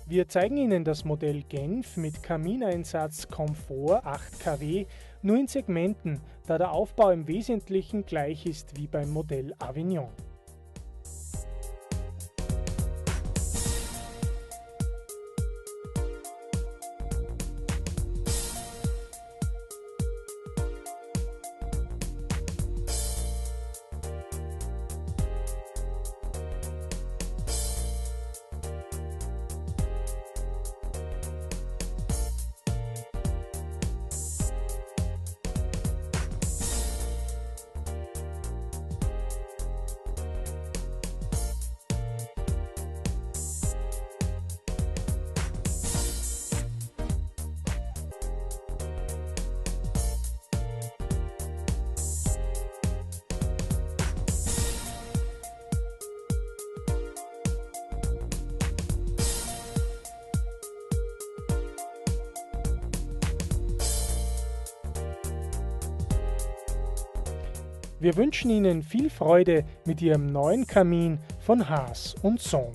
Wir zeigen Ihnen das Modell Genf mit Kamineinsatz Komfort 8 kW nur in Segmenten, da der Aufbau im Wesentlichen gleich ist wie beim Modell Avignon. Wir wünschen Ihnen viel Freude mit Ihrem neuen Kamin von Haas und Sohn.